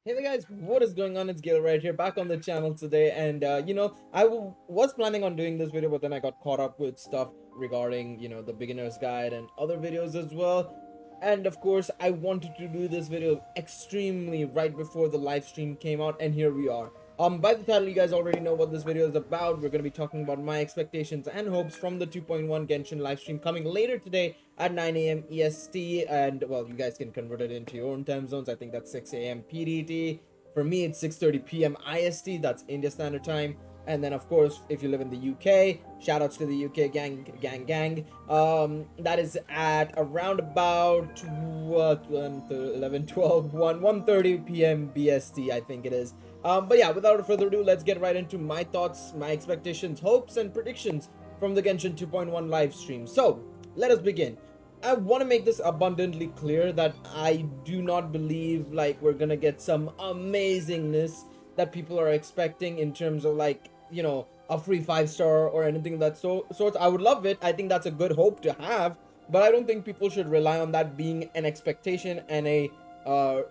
Hey there guys, what is going on? It's Gil right here, back on the channel today. And was planning on doing this video, but then I got caught up with stuff regarding, the beginner's guide and other videos as well. And of course, I wanted to do this video extremely right before the live stream came out, and here we are. By the title, you guys already know what this video is about. We're going to be talking about my expectations and hopes from the 2.1 Genshin livestream coming later today at 9 a.m. EST. And, well, you guys can convert it into your own time zones. I think that's 6 a.m. PDT. For me, it's 6:30 p.m. IST. That's India Standard Time. And then, of course, if you live in the UK, shout outs to the UK gang. That is at around about 11, 12, 1:30 p.m. BST, I think it is. But yeah, without further ado, let's get right into my thoughts, my expectations, hopes, and predictions from the Genshin 2.1 live stream. So, let us begin. I want to make this abundantly clear that I do not believe like we're gonna get some amazingness that people are expecting in terms of like, a free 5-star or anything of that sort. I would love it. I think that's a good hope to have, but I don't think people should rely on that being an expectation and a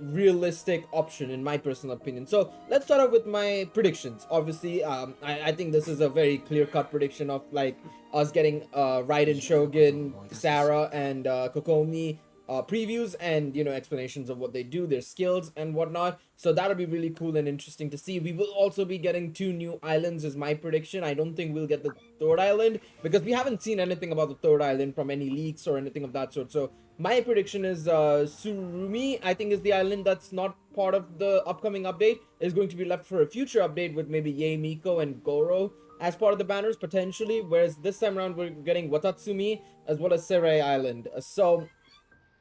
realistic option in my personal opinion. So let's start off with my predictions. Obviously, I think this is a very clear-cut prediction of like us getting Raiden, Shogun, Sarah, and Kokomi previews and explanations of what they do, their skills and whatnot. So that'll be really cool and interesting to see. We will also be getting 2 new islands is my prediction. I don't think we'll get the third island because we haven't seen anything about the third island from any leaks or anything of that sort. So my prediction is Surumi, I think, is the island that's not part of the upcoming update, is going to be left for a future update with maybe Yae Miko and Goro as part of the banners potentially, whereas this time around we're getting Watatsumi as well as Seirei Island. So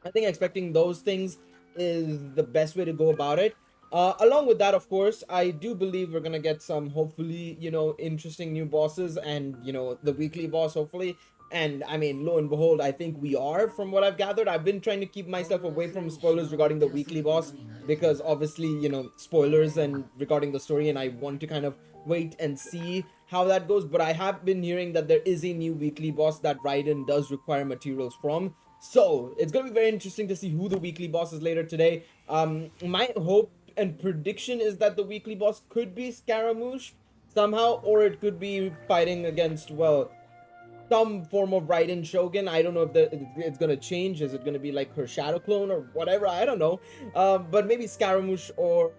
I think expecting those things is the best way to go about it. Along with that, of course, I do believe we're gonna get some hopefully, interesting new bosses and, the weekly boss, hopefully. And I mean, lo and behold, I think we are, from what I've gathered. I've been trying to keep myself away from spoilers regarding the weekly boss because obviously, spoilers and regarding the story, and I want to kind of wait and see how that goes. But I have been hearing that there is a new weekly boss that Raiden does require materials from. So it's gonna be very interesting to see who the weekly boss is later today. My hope and prediction is that the weekly boss could be Scaramouche somehow, or it could be fighting against, well, some form of Raiden Shogun. I don't know if it's gonna change. Is it gonna be like her shadow clone or whatever? I don't know. But maybe Scaramouche or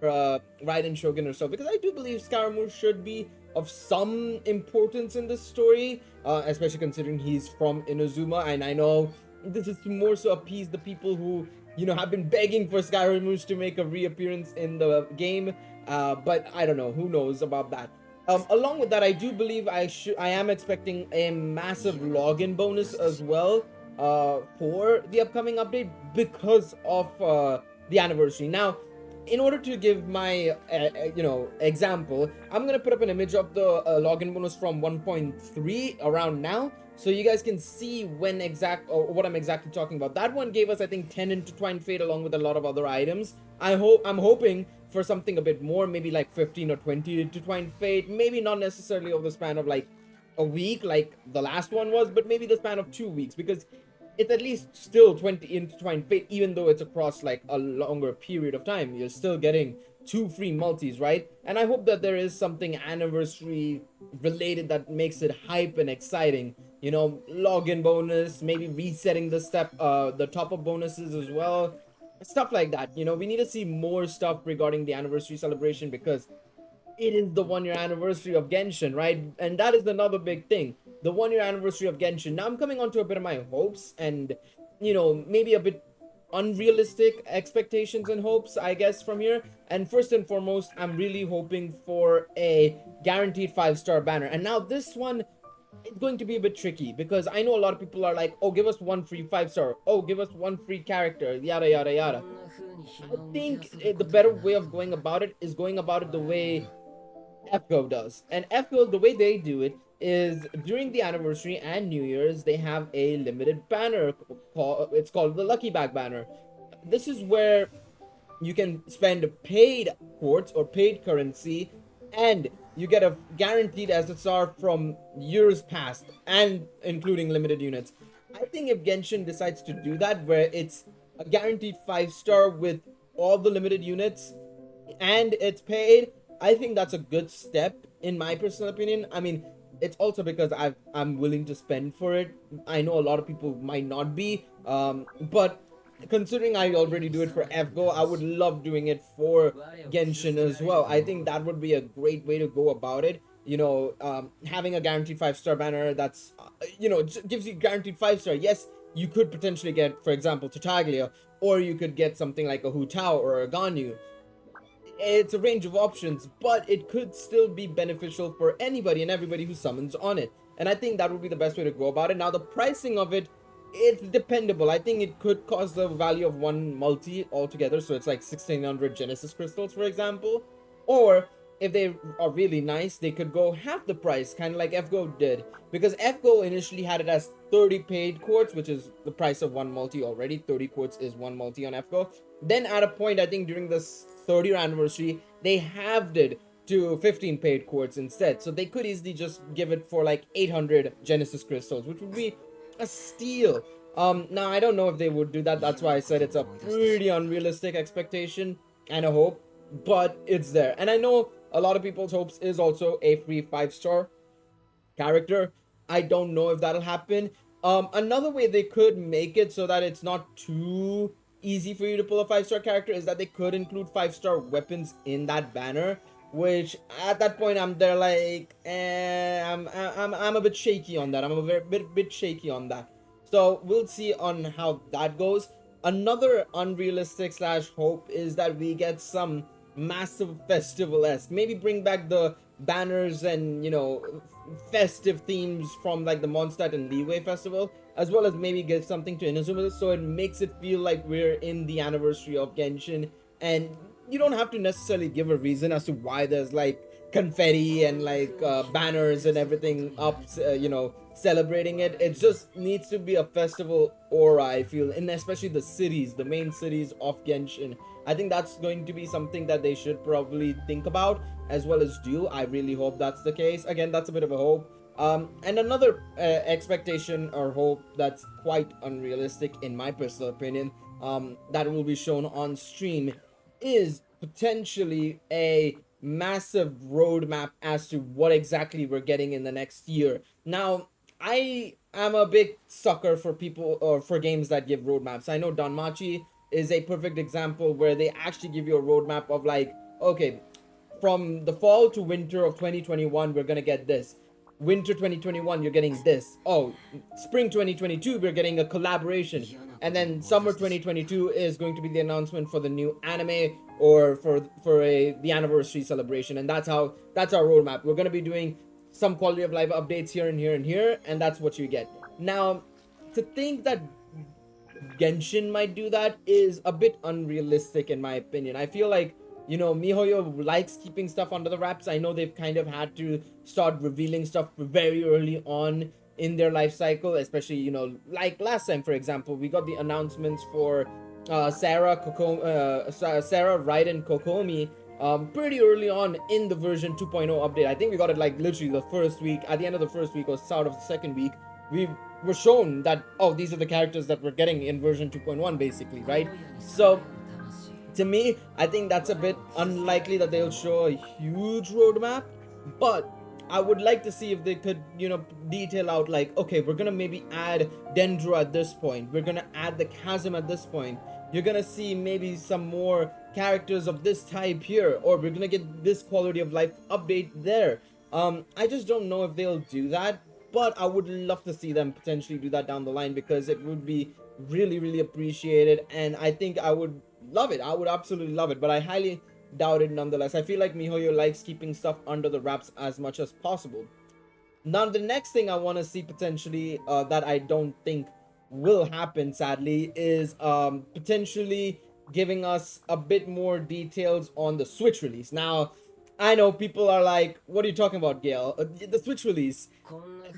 Raiden Shogun or so, because I do believe Scaramouche should be of some importance in this story, especially considering he's from Inazuma, and I know this is to more so appease the people who have been begging for Scaramouche to make a reappearance in the game. But I don't know. Who knows about that? Along with that, I do believe I am expecting a massive login bonus as well for the upcoming update because of the anniversary. Now, in order to give my example, I'm gonna put up an image of the login bonus from 1.3 around now, so you guys can see when exact or what I'm exactly talking about. That one gave us, I think, 10 intertwined fate along with a lot of other items. I'm hoping for something a bit more, maybe like 15 or 20 intertwined fate, maybe not necessarily over the span of like a week like the last one was, but maybe the span of 2 weeks, because it's at least still 20 intertwined fate, even though it's across like a longer period of time. You're still getting 2 free multis, right? And I hope that there is something anniversary related that makes it hype and exciting. Login bonus, maybe resetting the top up bonuses as well, stuff like that. We need to see more stuff regarding the anniversary celebration because it is the 1-year anniversary of Genshin, right? And that is another big thing, the 1-year anniversary of Genshin. Now I'm coming on to a bit of my hopes and, maybe a bit unrealistic expectations and hopes, I guess, from here. And first and foremost, I'm really hoping for a guaranteed 5-star banner. And now this one, it's going to be a bit tricky because I know a lot of people are like, oh, give us 1 free 5-star, oh, give us 1 free character, yada yada yada. I think the better way of going about it is going about it the way FGO does. And FGO, the way they do it is during the anniversary and New Year's, they have a limited banner. It's called the Lucky Bag banner. This is where you can spend paid quartz or paid currency, and you get a guaranteed SSR from years past, and including limited units. I think if Genshin decides to do that, where it's a guaranteed 5-star with all the limited units, and it's paid, I think that's a good step in my personal opinion. I mean, it's also because I'm willing to spend for it. I know a lot of people might not be, but considering I already do it for FGO, I would love doing it for Genshin as well. I think that would be a great way to go about it. Having a guaranteed 5-star banner that's gives you guaranteed 5-star. Yes, you could potentially get, for example, Tartaglia, or you could get something like a Hu Tao or a Ganyu. It's a range of options, but it could still be beneficial for anybody and everybody who summons on it. And I think that would be the best way to go about it. Now, the pricing of it, it's dependable. I think it could cost the value of one multi altogether. So it's like 1600 Genesis crystals, for example. Or if they are really nice, they could go half the price, kind of like FGO did. Because FGO initially had it as 30 paid quartz, which is the price of one multi already. 30 quartz is one multi on FGO. Then at a point, I think during this 30th anniversary, they halved it to 15 paid quartz instead. So they could easily just give it for like 800 Genesis crystals, which would be a steal. Now I don't know if they would do that. That's why I said it's a pretty unrealistic expectation and a hope, but it's there. And I know a lot of people's hopes is also a free 5-star character. I don't know if that'll happen. Another way they could make it so that it's not too easy for you to pull a 5-star character is that they could include 5-star weapons in that banner. Which at that point I'm there like, I'm a bit shaky on that. I'm a bit shaky on that. So we'll see on how that goes. Another unrealistic slash hope is that we get some massive festival-esque. Maybe bring back the banners and festive themes from like the Mondstadt and Leeway festival, as well as maybe get something to Inazuma, so it makes it feel like we're in the anniversary of Genshin. And you don't have to necessarily give a reason as to why there's like confetti and like banners and everything up, celebrating it. It just needs to be a festival aura, I feel, and especially the main cities of Genshin. I think that's going to be something that they should probably think about as well as do. I really hope that's the case. Again, that's a bit of a hope. And another expectation or hope that's quite unrealistic in my personal opinion, that will be shown on stream, is potentially a massive roadmap as to what exactly we're getting in the next year. Now, I am a big sucker for people or for games that give roadmaps. I know Danmachi is a perfect example where they actually give you a roadmap of like, okay, from the fall to winter of 2021, we're gonna get this. Winter 2021, you're getting this. Oh, spring 2022, we're getting a collaboration. And then summer 2022 is going to be the announcement for the new anime or for the anniversary celebration. And that's our roadmap. We're gonna be doing some quality of life updates here and here and here, and that's what you get. Now, to think that Genshin might do that is a bit unrealistic in my opinion. I feel like, MiHoYo likes keeping stuff under the wraps. I know they've kind of had to start revealing stuff very early on in their life cycle, especially, like last time, for example, we got the announcements for Sarah, Raiden, Kokomi pretty early on in the version 2.0 update. I think we got it like literally the first week, at the end of the first week or start of the second week. We were shown that, oh, these are the characters that we're getting in version 2.1 basically, right? So to me, I think that's a bit unlikely that they'll show a huge roadmap, but I would like to see if they could, detail out like, okay, we're gonna maybe add Dendro at this point, we're gonna add the Chasm at this point, you're gonna see maybe some more characters of this type here, or we're gonna get this quality of life update there. I just don't know if they'll do that, but I would love to see them potentially do that down the line because it would be really appreciated, and I think I would love it. I would absolutely love it, but I highly doubt it nonetheless. I feel like MiHoYo likes keeping stuff under the wraps as much as possible. Now, the next thing I want to see potentially that I don't think will happen, sadly, is potentially giving us a bit more details on the Switch release. Now, I know people are like, what are you talking about, Gail? The Switch release.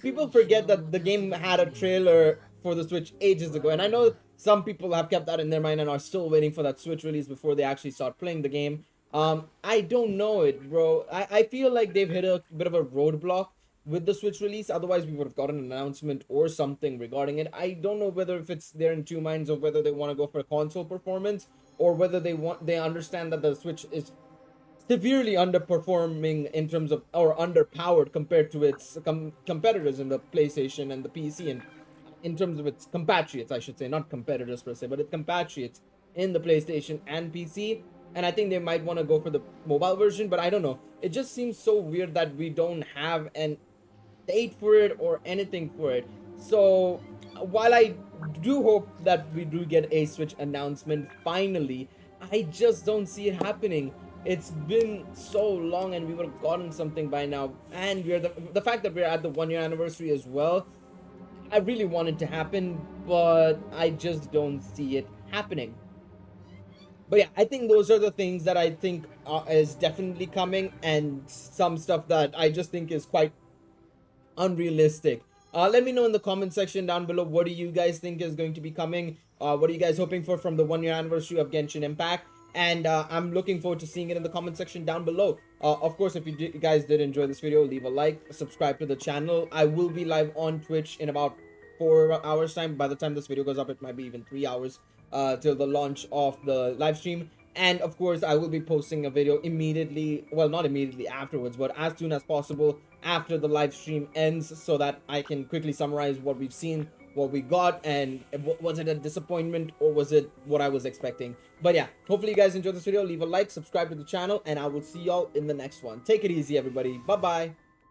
People forget that the game had a trailer for the Switch ages ago, and I know some people have kept that in their mind and are still waiting for that Switch release before they actually start playing the game. I don't know it, bro. I feel like they've hit a bit of a roadblock with the Switch release. Otherwise, we would have got an announcement or something regarding it. I don't know whether if it's they're in two minds of whether they want to go for a console performance or whether they understand that the Switch is severely underperforming in terms of, or underpowered compared to its competitors in the PlayStation and the PC, and in terms of its compatriots, I should say, not competitors per se, but its compatriots in the PlayStation and PC. And I think they might want to go for the mobile version, but I don't know. It just seems so weird that we don't have an date for it or anything for it. So while I do hope that we do get a Switch announcement finally, I just don't see it happening. It's been so long and we would have gotten something by now. And we're the fact that we're at the 1 year anniversary as well. I really want it to happen, but I just don't see it happening. But yeah, I think those are the things that I think is definitely coming, and some stuff that I just think is quite unrealistic. Let me know in the comment section down below, what do you guys think is going to be coming? What are you guys hoping for from the 1 year anniversary of Genshin Impact? And I'm looking forward to seeing it in the comment section down below. Of course, if you guys did enjoy this video, leave a like, subscribe to the channel. I will be live on Twitch in about 4 hours time. By the time this video goes up, it might be even 3 hours till the launch of the live stream. And of course, I will be posting a video immediately, well, not immediately afterwards, but as soon as possible after the live stream ends, so that I can quickly summarize what we've seen, what we got, and was it a disappointment or was it what I was expecting. But yeah, hopefully you guys enjoyed this video. Leave a like, subscribe to the channel, and I will see y'all in the next one. Take it easy, everybody. Bye bye.